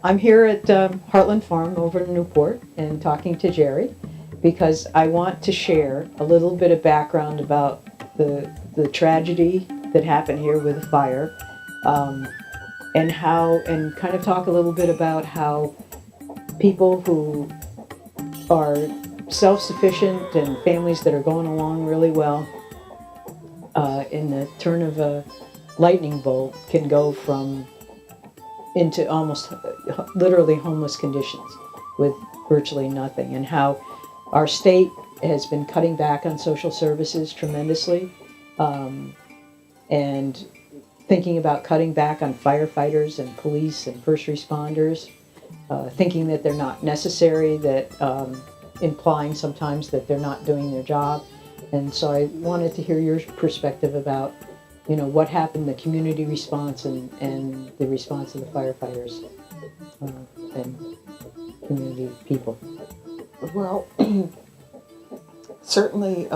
I'm here at Heartland Farm over in Newport and talking to Gery because I want to share a little bit of background about the tragedy that happened here with the fire, um, and kind of talk a little bit about how people who are self-sufficient and families that are going along really well in the turn of a lightning bolt can go from into almost literally homeless conditions with virtually nothing, and how our state has been cutting back on social services tremendously, and thinking about cutting back on firefighters and police and first responders, thinking that they're not necessary, that implying sometimes that they're not doing their job. And so I wanted to hear your perspective about, what happened, the community response and the response of the firefighters and community people. Well, certainly,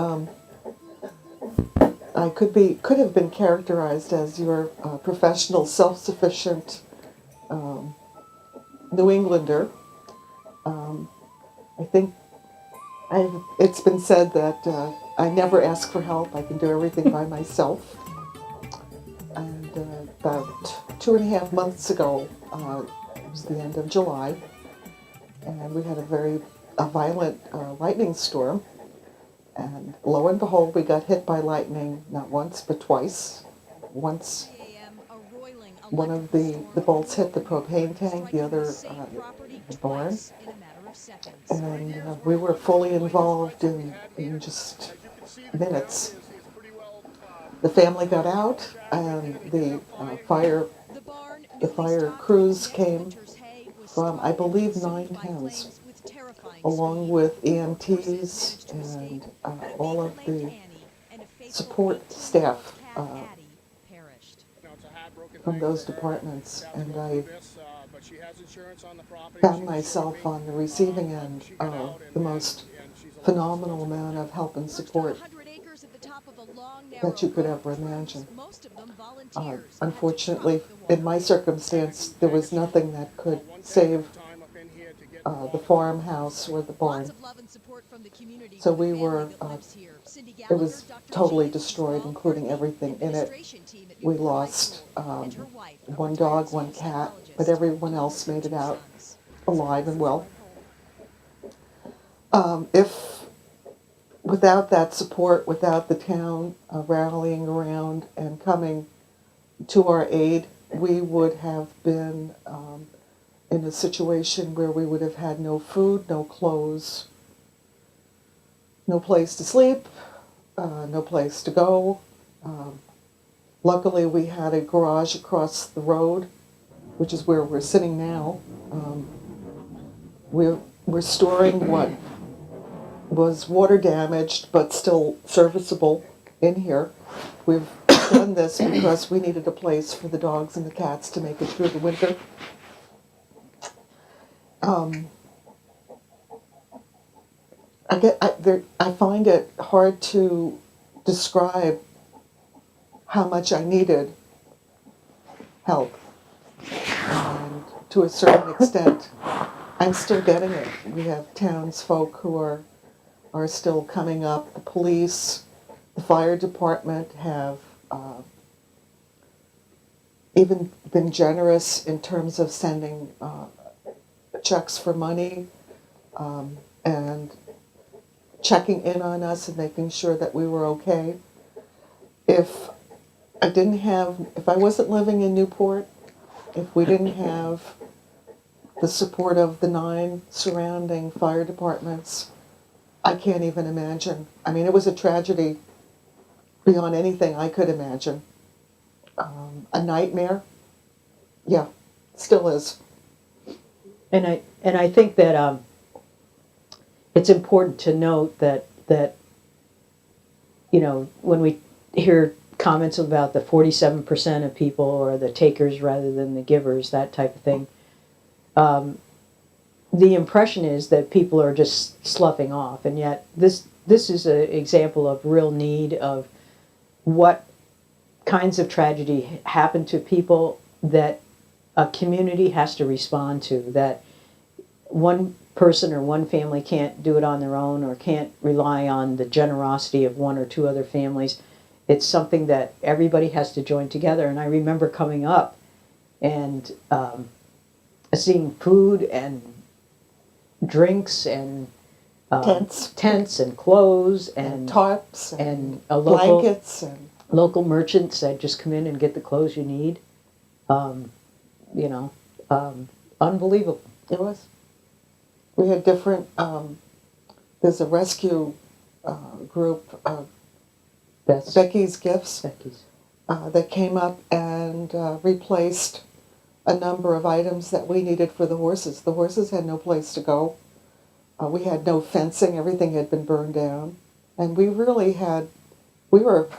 I could have been characterized as your professional, self-sufficient New Englander. I think it's been said that I never ask for help. I can do everything by myself. And about 2.5 months ago, it was the end of July, and we had a violent lightning storm. And lo and behold, we got hit by lightning not once but twice. Once, one of the bolts hit the propane tank, the other the barn. And we were fully involved in just minutes. The family got out, and the fire crews came from, I believe, 9 towns, along with EMTs and all of the support staff from those departments. And I found myself on the receiving end of the most phenomenal amount of help and support that you could ever imagine. Unfortunately, in my circumstance, there was nothing that could save the farmhouse or the barn. So it was totally destroyed, including everything in it. We lost one dog, one cat, but everyone else made it out alive and well. If without that support, without the town rallying around and coming to our aid, we would have been in a situation where we would have had no food, no clothes, no place to sleep, no place to go. Luckily, we had a garage across the road, which is where we're sitting now. We're storing what was water damaged but still serviceable in here. We've done this because we needed a place for the dogs and the cats to make it through the winter. I find it hard to describe how much I needed help. And to a certain extent, I'm still getting it. We have townsfolk who are still coming up. The police, the fire department have even been generous in terms of sending checks for money and checking in on us and making sure that we were okay. If I wasn't living in Newport, if we didn't have the support of the 9 surrounding fire departments, I can't even imagine. I mean, it was a tragedy beyond anything I could imagine. A nightmare. Yeah, still is. And I think that it's important to note that when we hear comments about the 47% of people are the takers rather than the givers, that type of thing, the impression is that people are just sloughing off, and yet this is an example of real need, of what kinds of tragedy happen to people that a community has to respond to, that one person or one family can't do it on their own or can't rely on the generosity of one or two other families. It's something that everybody has to join together. And I remember coming up and seeing food and drinks and tents and clothes and tarps and a local blankets and local merchants that just come in and get the clothes you need. You know, unbelievable. it was. We had different. There's a rescue group, Becky's Gifts, that came up and replaced a number of items that we needed for the horses. The horses had no place to go. We had no fencing. Everything had been burned down. And we really had, we were,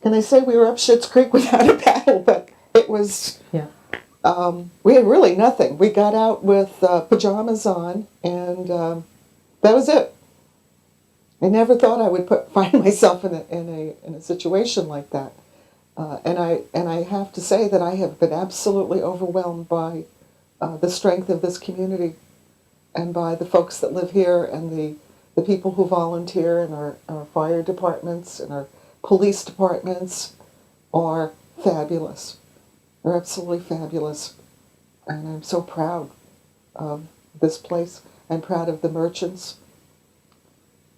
can I say we were up Schitt's Creek without a paddle, but it was, Yeah. we had really nothing. We got out with pajamas on, and that was it. I never thought I would find myself in a situation like that. And I have to say that I have been absolutely overwhelmed by the strength of this community and by the folks that live here and the people who volunteer in our fire departments and our police departments are fabulous. They're absolutely fabulous. And I'm so proud of this place. I'm proud of the merchants.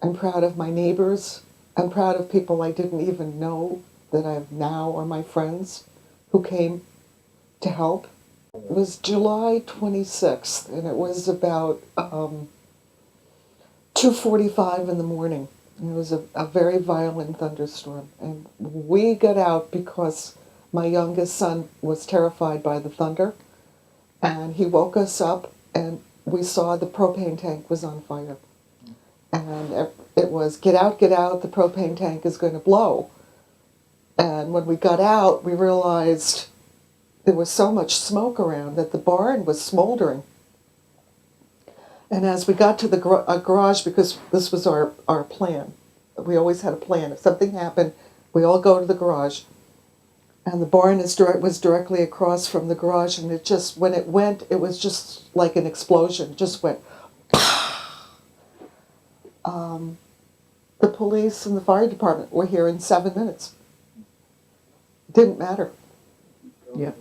I'm proud of my neighbors. I'm proud of people I didn't even know that I have now are my friends who came to help. It was July 26th, and it was about 2:45 in the morning. And it was a very violent thunderstorm. And we got out because my youngest son was terrified by the thunder. And he woke us up, and we saw the propane tank was on fire. And it was, get out, the propane tank is going to blow. And when we got out, we realized there was so much smoke around that the barn was smoldering. And as we got to the garage, because this was our plan, we always had a plan. If something happened, we all go to the garage. And the barn was directly across from the garage, and it just, when it went, it was just like an explosion. It just went. The police and the fire department were here in 7 minutes. Didn't matter. Yeah.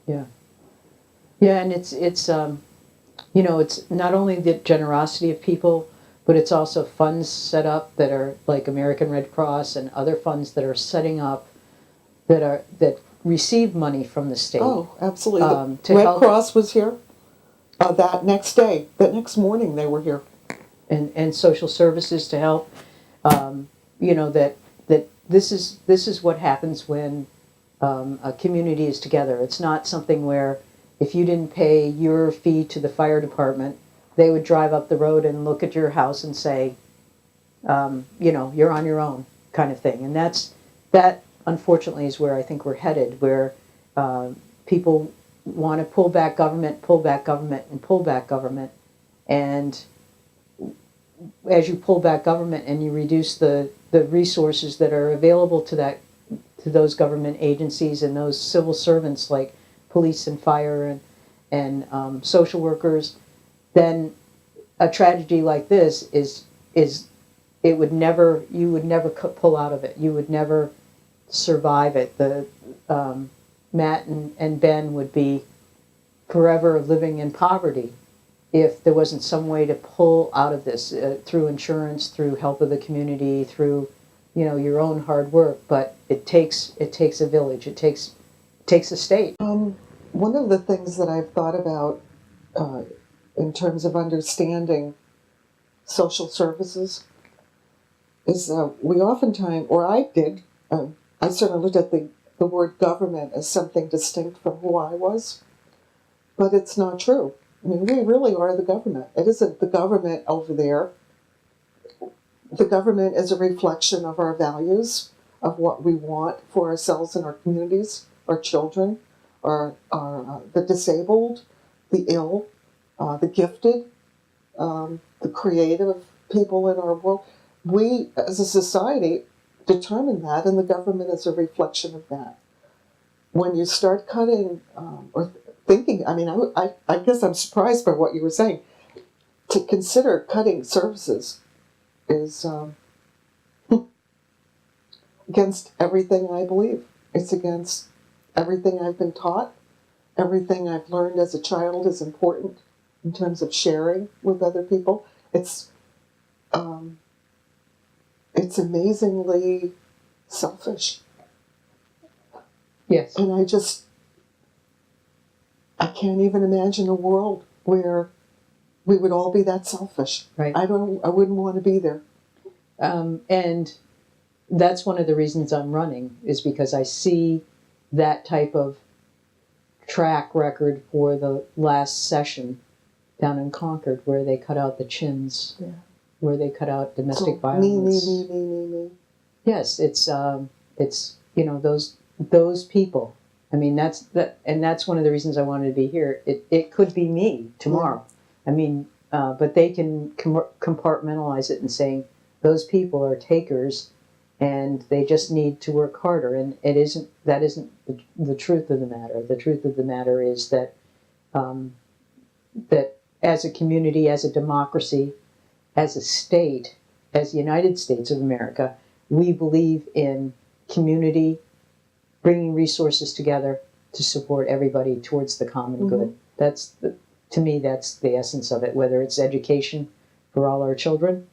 Yeah. Yeah, and it's you know, it's not only the generosity of people, but it's also funds set up that are like American Red Cross and other funds that are setting up that receive money from the state. Oh, absolutely. The Red Cross was here that next day. That next morning they were here. And social services to help. You know, that this is what happens when a community is together. It's not something where if you didn't pay your fee to the fire department, they would drive up the road and look at your house and say, you know, you're on your own, kind of thing. And that unfortunately is where I think we're headed, where people want to pull back government, and as you pull back government and you reduce the resources that are available to those government agencies and those civil servants like police and fire and social workers, then a tragedy like this you would never pull out of it. You would never survive it. Matt and Ben would be forever living in poverty if there wasn't some way to pull out of this through insurance, through help of the community, through, you know, your own hard work. But it takes a village. It takes a state. One of the things that I've thought about in terms of understanding social services is we oftentimes, or I did, I certainly looked at the word government as something distinct from who I was, but it's not true. I mean, we really are the government. It isn't the government over there. The government is a reflection of our values, of what we want for ourselves and our communities, our children, the disabled, the ill, the gifted, the creative people in our world. We, as a society, determine that, and the government is a reflection of that. when you start cutting or thinking, I mean, I guess I'm surprised by what you were saying. To consider cutting services is against everything I believe. It's against everything I've been taught. Everything I've learned as a child is important in terms of sharing with other people. It's amazingly selfish. Yes. And I can't even imagine a world where we would all be that selfish. Right. I wouldn't want to be there. And that's one of the reasons I'm running, is because I see that type of track record for the last session down in Concord, where they cut out the chins, where they cut out domestic violence. Me. Yes, it's those people. I mean, that's one of the reasons I wanted to be here. It could be me tomorrow. I mean, but they can compartmentalize it and saying those people are takers, and they just need to work harder. And that isn't the truth of the matter. The truth of the matter is that that as a community, as a democracy, as a state, as the United States of America, we believe in community, bringing resources together to support everybody towards the common good. To me, that's the essence of it, whether it's education for all our children,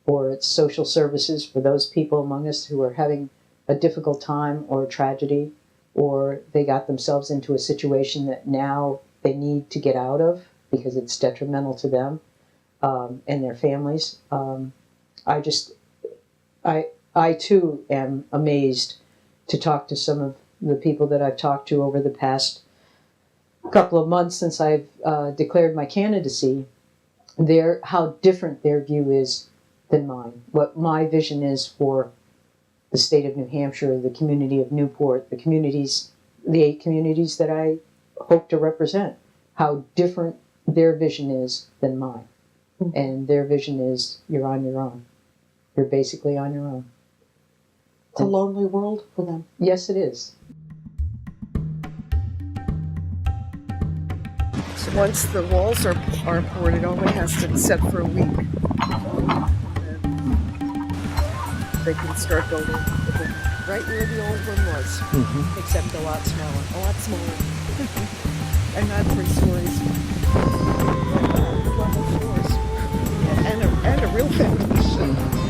or it's social services for those people among us who are having a difficult time or a tragedy, or they got themselves into a situation that now they need to get out of because it's detrimental to them and their families. I too am amazed to talk to some of the people that I've talked to over the past couple of months since I've declared my candidacy, how different their view is than mine. What my vision is for the state of New Hampshire, the community of Newport, the 8 communities that I hope to represent, how different their vision is than mine. And their vision is, you're on your own. You're basically on your own. It's a lonely world for them. Yes, it is. So once the walls are poured, it only has to set for a week. And they can start building right where the old one was, except a lot smaller. A lot smaller. And not 3 stories. Level floors. And a real foundation.